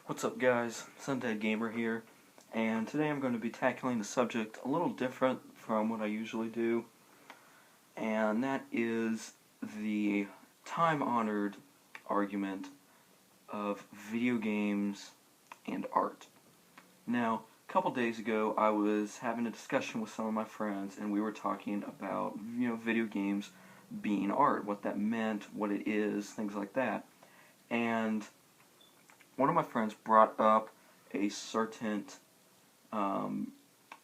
What's up, guys? Sunday Gamer here, and today I'm going to be tackling the subject a little different from what I usually do, and that is the time-honored argument of video games and art. Now, a couple days ago, I was having a discussion with some of my friends, and we were talking about, video games being art, what that meant, what it is, things like that. And one of my friends brought up a certain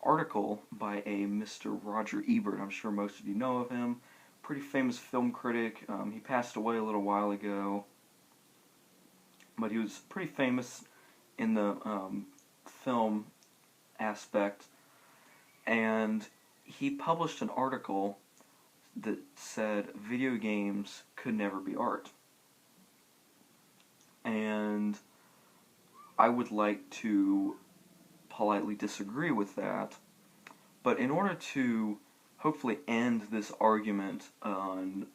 article by a Mr. Roger Ebert. I'm sure most of you know of him. Pretty famous film critic. He passed away a little while ago, but he was pretty famous in the film aspect. And he published an article that said video games could never be art. And I would like to politely disagree with that, but in order to hopefully end this argument on,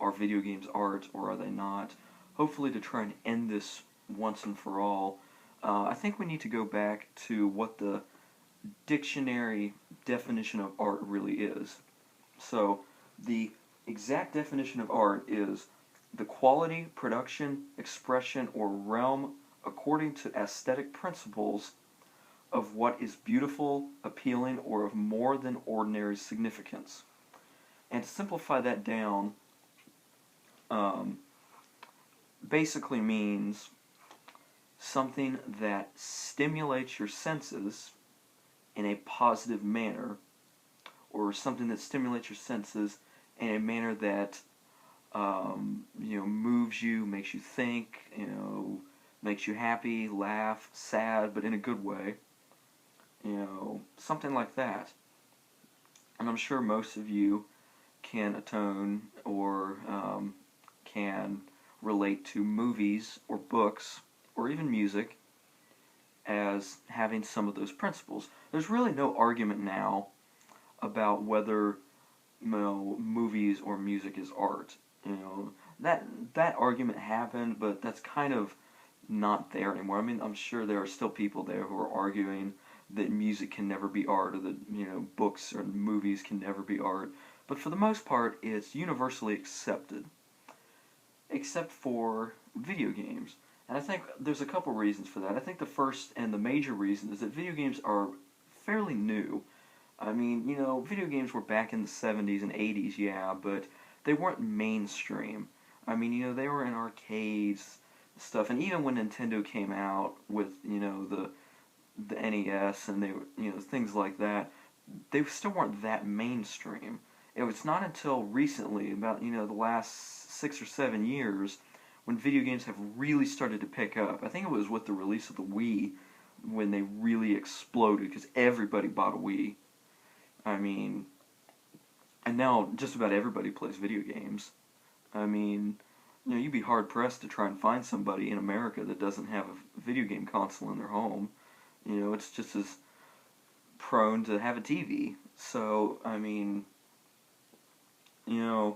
are video games art or are they not, hopefully to try and end this once and for all, I think we need to go back to what the dictionary definition of art really is. So, the exact definition of art is the quality, production, expression, or realm according to aesthetic principles of what is beautiful, appealing, or of more than ordinary significance. And to simplify that down, basically means something that stimulates your senses in a positive manner, or something that stimulates your senses in a manner that moves you, makes you think, makes you happy, laugh, sad, but in a good way. Something like that. And I'm sure most of you can atone or can relate to movies or books or even music as having some of those principles. There's really no argument now about whether movies or music is art. That argument happened, but that's kind of not there anymore. I mean, I'm sure there are still people there who are arguing that music can never be art, or that books or movies can never be art. But for the most part, it's universally accepted, except for video games. And I think there's a couple reasons for that. I think the first and the major reason is that video games are fairly new. I mean, video games were back in the 70s and 80s, yeah, but they weren't mainstream. I mean, they were in arcades, stuff, and even when Nintendo came out with, the NES and things like that, they still weren't that mainstream. It was not until recently, about, the last 6 or 7 years, when video games have really started to pick up. I think it was with the release of the Wii when they really exploded, because everybody bought a Wii. I mean, and now just about everybody plays video games. I mean, you'd be hard-pressed to try and find somebody in America that doesn't have a video game console in their home. It's just as prone to have a TV. So, I mean, and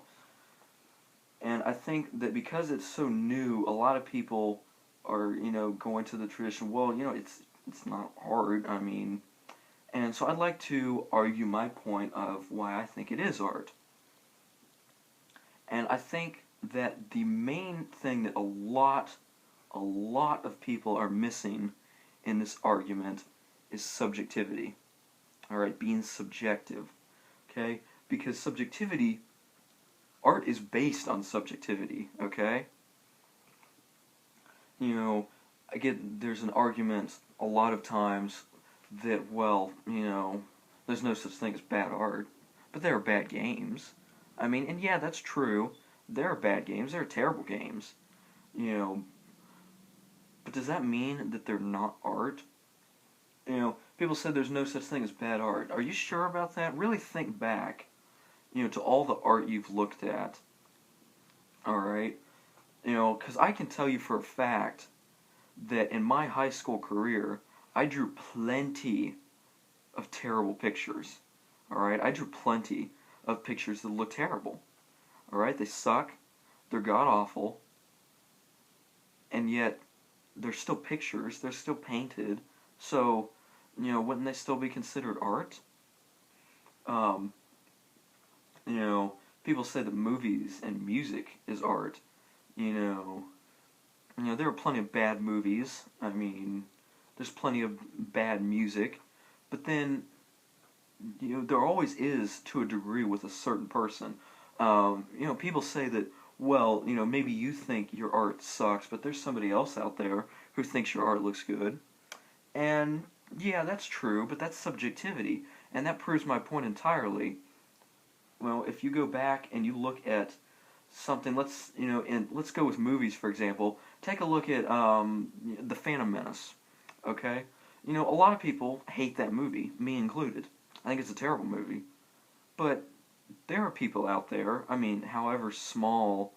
I think that because it's so new, a lot of people are, going to the tradition, well, it's not art, I mean, and so I'd like to argue my point of why I think it is art. And I think that the main thing that a lot of people are missing in this argument is subjectivity. Alright, being subjective. Okay? Because subjectivity, art is based on subjectivity, okay? There's an argument a lot of times that, well, there's no such thing as bad art, but there are bad games. I mean, and yeah, that's true. There are bad games, there are terrible games, but does that mean that they're not art? People said there's no such thing as bad art. Are you sure about that? Really think back, to all the art you've looked at. Alright? Because I can tell you for a fact that in my high school career, I drew plenty of terrible pictures. Alright? I drew plenty of pictures that look terrible. Alright? They suck. They're god-awful. And yet, they're still pictures, they're still painted, so, wouldn't they still be considered art? Um, you know, People say that movies and music is art. You know, there are plenty of bad movies. I mean, there's plenty of bad music, but then, there always is to a degree with a certain person. People say that, well, maybe you think your art sucks, but there's somebody else out there who thinks your art looks good. And yeah, that's true, but that's subjectivity, and that proves my point entirely. Well, if you go back and you look at something, let's go with movies for example. Take a look at the Phantom Menace. Okay, a lot of people hate that movie, me included. I think it's a terrible movie, but there are people out there. I mean, however small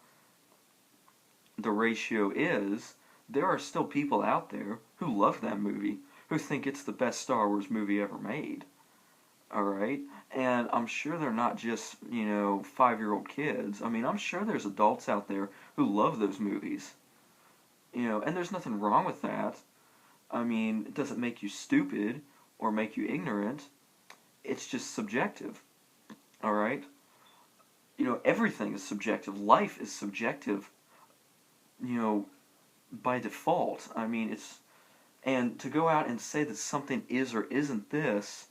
the ratio is, there are still people out there who love that movie, who think it's the best Star Wars movie ever made. Alright? And I'm sure they're not just, 5-year-old kids. I mean, I'm sure there's adults out there who love those movies. And there's nothing wrong with that. I mean, it doesn't make you stupid or make you ignorant. It's just subjective. Alright? Everything is subjective. Life is subjective, by default. I mean, and to go out and say that something is or isn't this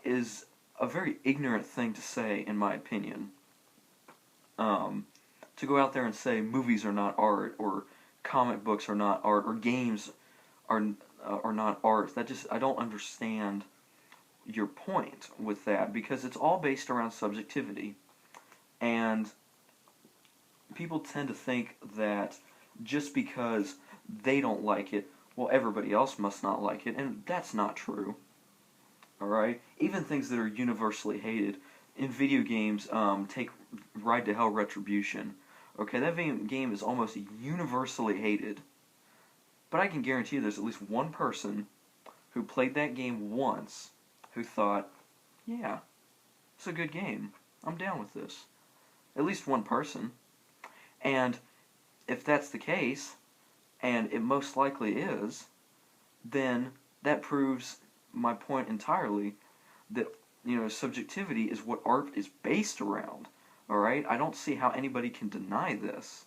is a very ignorant thing to say, in my opinion. To go out there and say movies are not art, or comic books are not art, or games are not art. I don't understand your point with that, because it's all based around subjectivity. And people tend to think that just because they don't like it, well, everybody else must not like it, and that's not true. Alright? Even things that are universally hated. In video games, take Ride to Hell Retribution. Okay, that game is almost universally hated. But I can guarantee you there's at least one person who played that game once who thought, yeah, it's a good game. I'm down with this. At least one person. And if that's the case, and it most likely is, then that proves my point entirely, that subjectivity is what art is based around. Alright? I don't see how anybody can deny this.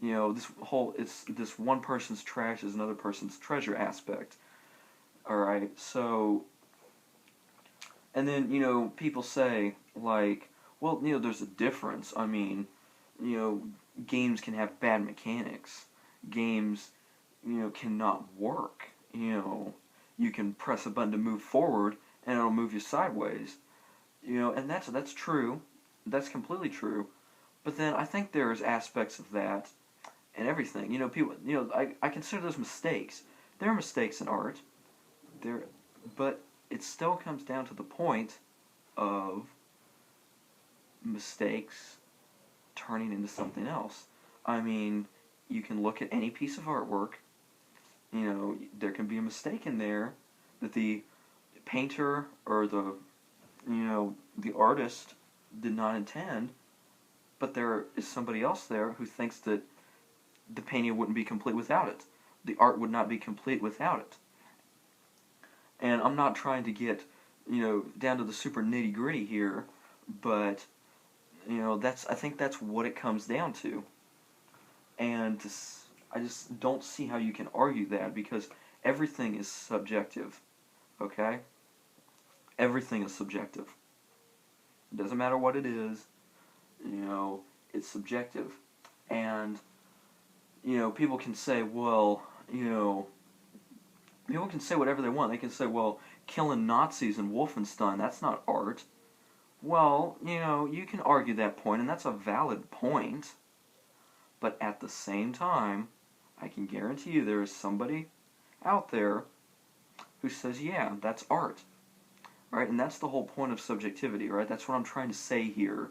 It's this one person's trash is another person's treasure aspect. Alright, so, and then, people say, like, well, there's a difference. I mean, games can have bad mechanics. Games, cannot work. You can press a button to move forward, and it'll move you sideways. And that's true. That's completely true. But then I think there's aspects of that and everything. People. I consider those mistakes. There are mistakes in art. But it still comes down to the point of mistakes turning into something else. I mean, you can look at any piece of artwork. There can be a mistake in there that the painter or the artist did not intend, but there is somebody else there who thinks that the painting wouldn't be complete without it. The art would not be complete without it. And I'm not trying to get, down to the super nitty-gritty here, but, I think that's what it comes down to. And I just don't see how you can argue that, because everything is subjective, okay? Everything is subjective. It doesn't matter what it is, it's subjective. And, people can say, well, people can say whatever they want. They can say, well, killing Nazis in Wolfenstein, that's not art. Well, you can argue that point, and that's a valid point. But at the same time, I can guarantee you there is somebody out there who says, yeah, that's art. Right? And that's the whole point of subjectivity, right? That's what I'm trying to say here.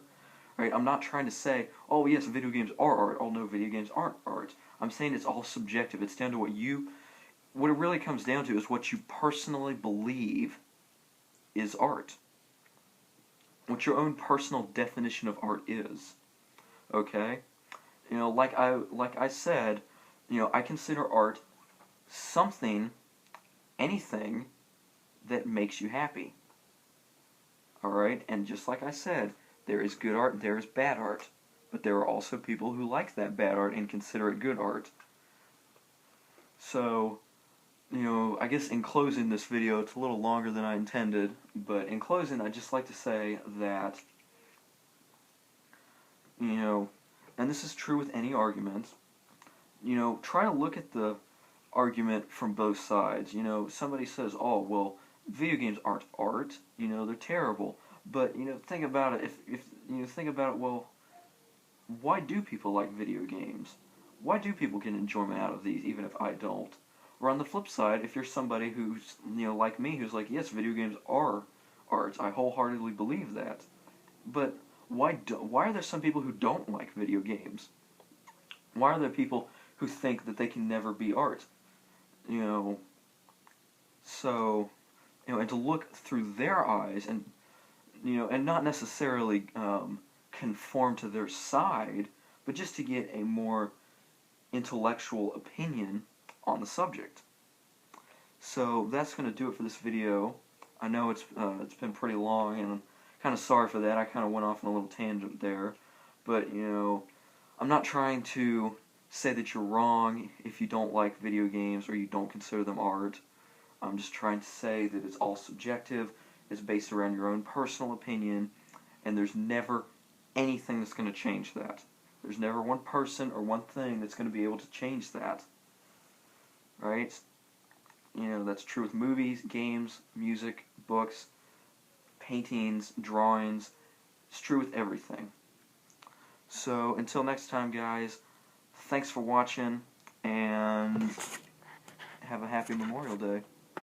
Right? I'm not trying to say, oh yes, video games are art. Oh no, video games aren't art. I'm saying it's all subjective. It's down to what it really comes down to is what you personally believe is art. What your own personal definition of art is. Okay? Like I said, I consider art something, anything that makes you happy. Alright? And just like I said, there is good art, there is bad art. But there are also people who like that bad art and consider it good art. So, I guess in closing this video, it's a little longer than I intended, but in closing, I'd just like to say that, and this is true with any argument, try to look at the argument from both sides. Somebody says, oh, well, video games aren't art, they're terrible. But, think about it, think about it, well, why do people like video games? Why do people get enjoyment out of these, even if I don't? Or on the flip side, if you're somebody who's, like me, who's like, yes, video games are art, I wholeheartedly believe that. But why are there some people who don't like video games? Why are there people who think that they can never be art? So, and to look through their eyes and, and not necessarily conform to their side, but just to get a more intellectual opinion on the subject. So that's going to do it for this video. I know it's been pretty long, and I'm kind of sorry for that. I kind of went off on a little tangent there. But, I'm not trying to say that you're wrong if you don't like video games or you don't consider them art. I'm just trying to say that it's all subjective, it's based around your own personal opinion, and there's never anything that's going to change that. There's never one person or one thing that's going to be able to change that. Right? That's true with movies, games, music, books, paintings, drawings. It's true with everything. So, until next time, guys, thanks for watching, and have a happy Memorial Day.